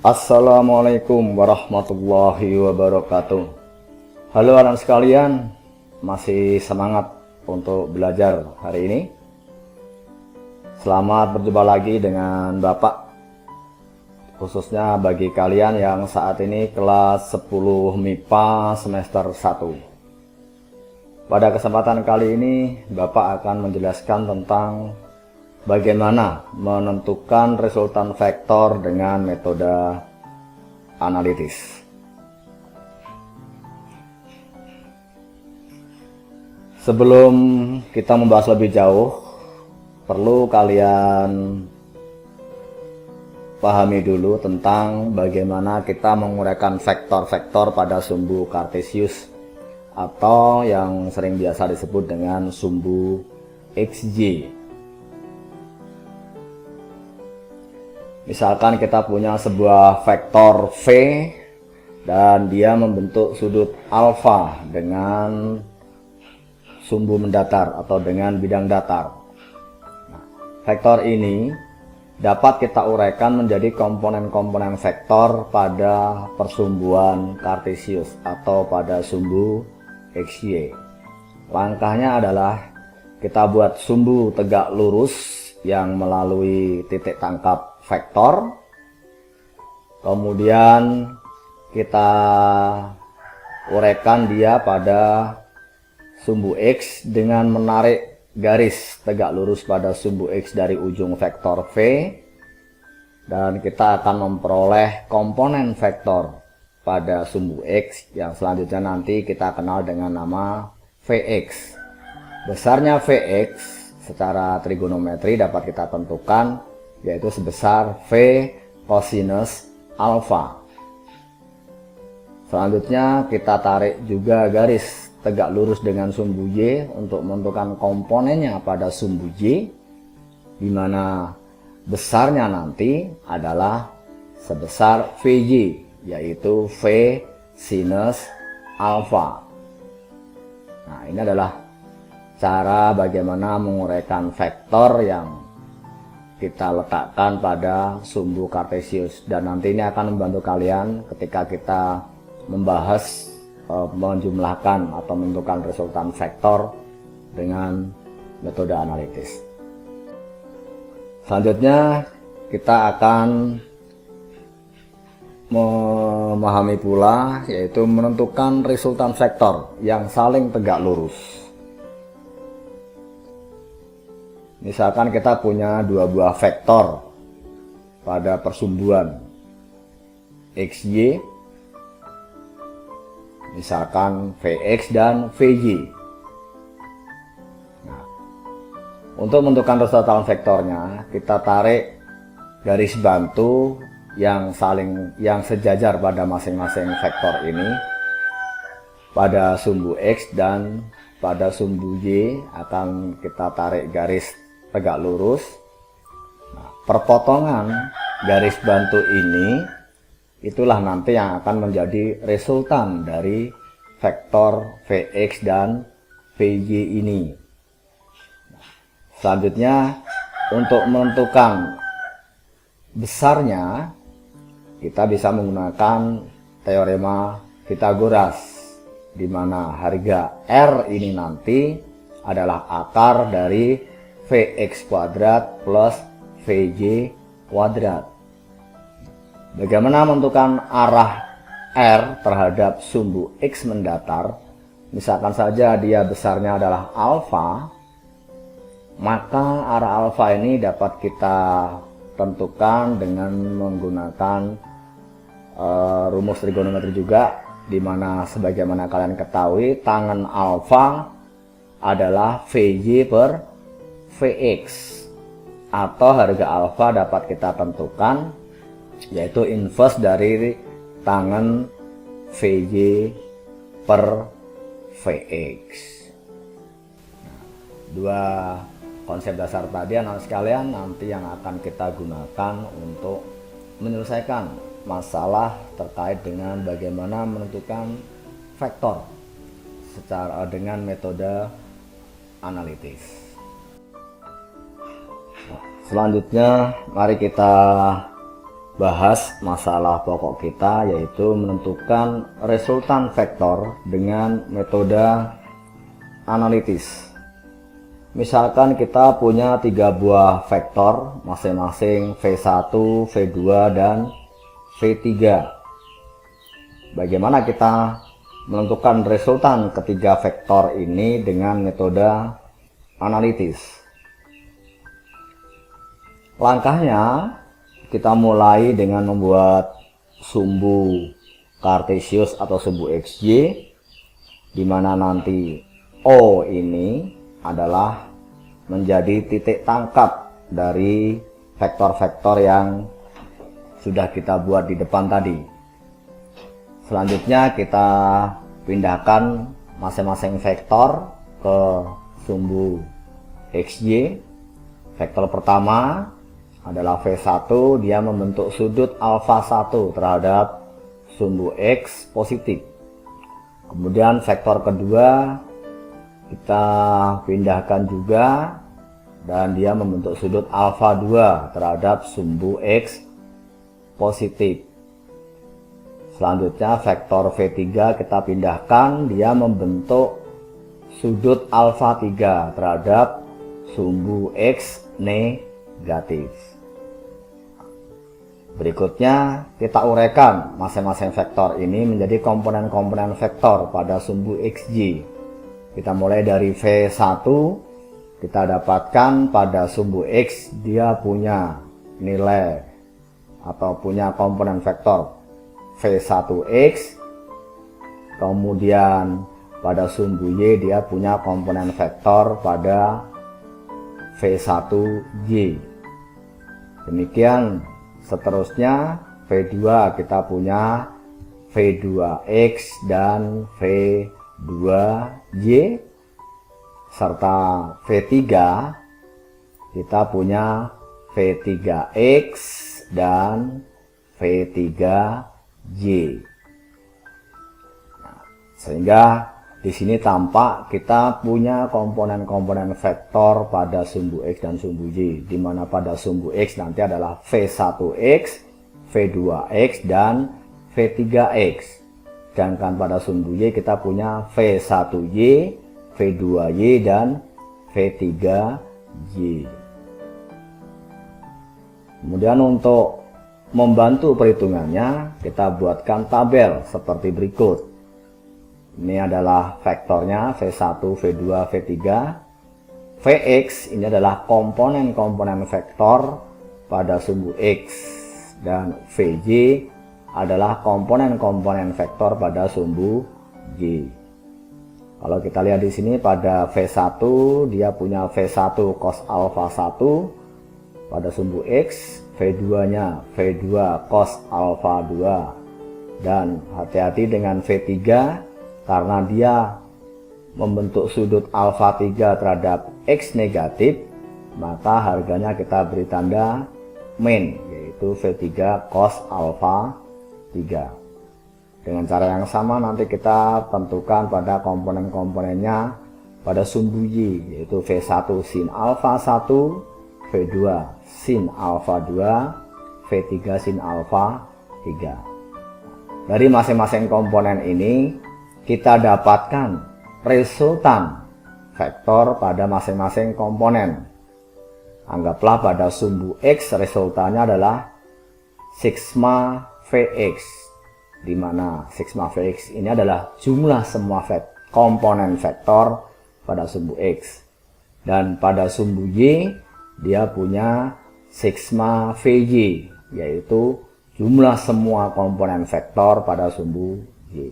Assalamualaikum warahmatullahi wabarakatuh. Halo anak sekalian, masih semangat untuk belajar hari ini? Selamat berjumpa lagi dengan Bapak, khususnya bagi kalian yang saat ini kelas 10 MIPA semester 1. Pada kesempatan kali ini Bapak akan menjelaskan tentang bagaimana menentukan resultan vektor dengan metode analitis. Sebelum kita membahas lebih jauh, perlu kalian pahami dulu tentang bagaimana kita menguraikan vektor-vektor pada sumbu kartesius atau yang sering biasa disebut dengan sumbu XY. Misalkan kita punya sebuah vektor V dan dia membentuk sudut alfa dengan sumbu mendatar atau dengan bidang datar. Nah, vektor ini dapat kita uraikan menjadi komponen-komponen vektor pada persumbuan kartesius atau pada sumbu XY. Langkahnya adalah kita buat sumbu tegak lurus yang melalui titik tangkap vektor, kemudian kita uraikan dia pada sumbu X dengan menarik garis tegak lurus pada sumbu X dari ujung vektor V, dan kita akan memperoleh komponen vektor pada sumbu X yang selanjutnya nanti kita kenal dengan nama Vx. Besarnya Vx secara trigonometri dapat kita tentukan, yaitu sebesar V kosinus alfa. Selanjutnya kita tarik juga garis tegak lurus dengan sumbu Y untuk menentukan komponennya pada sumbu Y, di mana besarnya nanti adalah sebesar Vy, yaitu V sinus alfa. Nah, ini adalah cara bagaimana menguraikan vektor yang kita letakkan pada sumbu kartesius, dan nanti ini akan membantu kalian ketika kita membahas menjumlahkan atau menentukan resultan vektor dengan metode analitis. Selanjutnya kita akan memahami pula, yaitu menentukan resultan vektor yang saling tegak lurus. Misalkan kita punya dua buah vektor pada persumbuan XY, misalkan Vx dan Vy. Nah, untuk menentukan resultan vektornya, kita tarik garis bantu yang sejajar pada masing-masing vektor ini pada sumbu X, dan pada sumbu Y akan kita tarik garis tegak lurus. Nah, perpotongan garis bantu ini itulah nanti yang akan menjadi resultan dari vektor Vx dan Vy ini. Selanjutnya, untuk menentukan besarnya, kita bisa menggunakan teorema Pythagoras, di mana harga R ini nanti adalah akar dari Vx kuadrat plus Vy kuadrat. Bagaimana menentukan arah R terhadap sumbu X mendatar? Misalkan saja dia besarnya adalah alfa, maka arah alfa ini dapat kita tentukan dengan menggunakan rumus trigonometri juga, di mana sebagaimana kalian ketahui tangen alfa adalah Vy per Vx, atau harga alfa dapat kita tentukan yaitu inverse dari tangen Vy per Vx. Dua konsep dasar tadi anak sekalian nanti yang akan kita gunakan untuk menyelesaikan masalah terkait dengan bagaimana menentukan vektor dengan metode analitis. Selanjutnya mari kita bahas masalah pokok kita, yaitu menentukan resultan vektor dengan metode analitis. Misalkan kita punya 3 buah vektor masing-masing V1, V2, dan V3. Bagaimana kita menentukan resultan ketiga vektor ini dengan metode analitis? Langkahnya, kita mulai dengan membuat sumbu kartesius atau sumbu XY, di mana nanti O ini adalah menjadi titik tangkap dari vektor-vektor yang sudah kita buat di depan tadi. Selanjutnya kita pindahkan masing-masing vektor ke sumbu XY. Vektor pertama adalah V1, dia membentuk sudut alfa 1 terhadap sumbu X positif. Kemudian vektor kedua kita pindahkan juga, dan dia membentuk sudut alfa 2 terhadap sumbu X positif. Selanjutnya vektor V3 kita pindahkan, dia membentuk sudut alfa 3 terhadap sumbu X negatif. Berikutnya kita uraikan masing-masing vektor ini menjadi komponen-komponen vektor pada sumbu XY. Kita mulai dari V1, kita dapatkan pada sumbu X dia punya nilai atau punya komponen vektor V1X. Kemudian pada sumbu Y dia punya komponen vektor pada V1Y. Demikian seterusnya, V2 kita punya V2X dan V2Y, serta V3 kita punya V3X dan V3Y. Nah, sehingga di sini tampak kita punya komponen-komponen vektor pada sumbu X dan sumbu Y, di mana pada sumbu X nanti adalah V1X, V2X, dan V3X. Sedangkan pada sumbu Y kita punya V1Y, V2Y, dan V3Y. Kemudian untuk membantu perhitungannya, kita buatkan tabel seperti berikut. Ini adalah vektornya V1, V2, V3. Vx ini adalah komponen-komponen vektor pada sumbu X, dan Vy adalah komponen-komponen vektor pada sumbu Y. Kalau kita lihat di sini pada V1 dia punya V1 cos alfa 1 pada sumbu X, V2-nya V2 cos alfa 2. Dan hati-hati dengan V3 karena dia membentuk sudut alfa 3 terhadap X negatif, maka harganya kita beri tanda min, yaitu V3 cos alfa 3. Dengan cara yang sama nanti kita tentukan pada komponen-komponennya pada sumbu Y, yaitu V1 sin alfa 1, V2 sin alfa 2, V3 sin alfa 3. Dari masing-masing komponen ini kita dapatkan resultan vektor pada masing-masing komponen. Anggaplah pada sumbu X resultannya adalah sigma Vx, di mana sigma Vx ini adalah jumlah semua komponen vektor pada sumbu X. Dan pada sumbu Y dia punya sigma Vy, yaitu jumlah semua komponen vektor pada sumbu Y.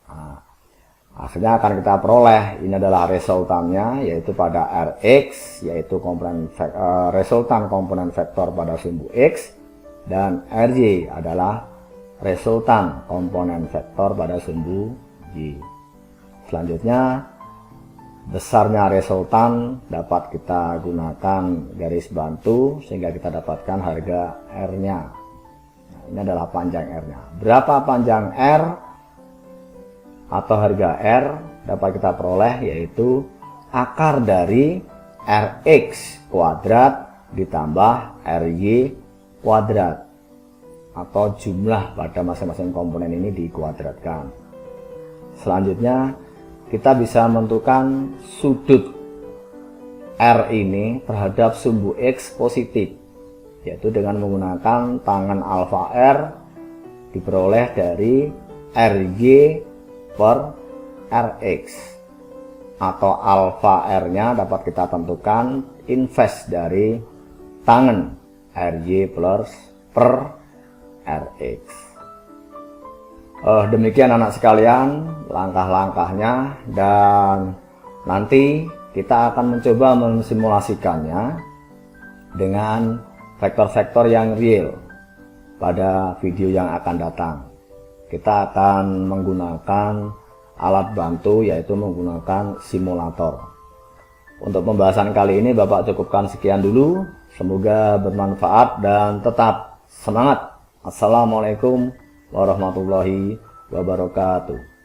Nah, akhirnya akan kita peroleh ini adalah resultannya, yaitu pada Rx, yaitu komponen resultan komponen vektor pada sumbu X, dan Ry adalah resultan komponen vektor pada sumbu Y. Selanjutnya, besarnya resultan dapat kita gunakan garis bantu sehingga kita dapatkan harga R-nya. Nah, ini adalah panjang R-nya. Berapa panjang R atau harga R dapat kita peroleh, yaitu akar dari Rx kuadrat ditambah Ry kuadrat atau jumlah pada masing-masing komponen ini dikuadratkan. Selanjutnya kita bisa menentukan sudut R ini terhadap sumbu X positif, yaitu dengan menggunakan tangan alfa R diperoleh dari RY per Rx, atau alfa R nya dapat kita tentukan inverse dari tangan RY plus per Rx. Demikian anak sekalian langkah-langkahnya, dan nanti kita akan mencoba mensimulasikannya dengan vektor-vektor yang real pada video yang akan datang. Kita akan menggunakan alat bantu, yaitu menggunakan simulator. Untuk pembahasan kali ini Bapak cukupkan sekian dulu. Semoga bermanfaat dan tetap semangat. Assalamualaikum warahmatullahi wabarakatuh.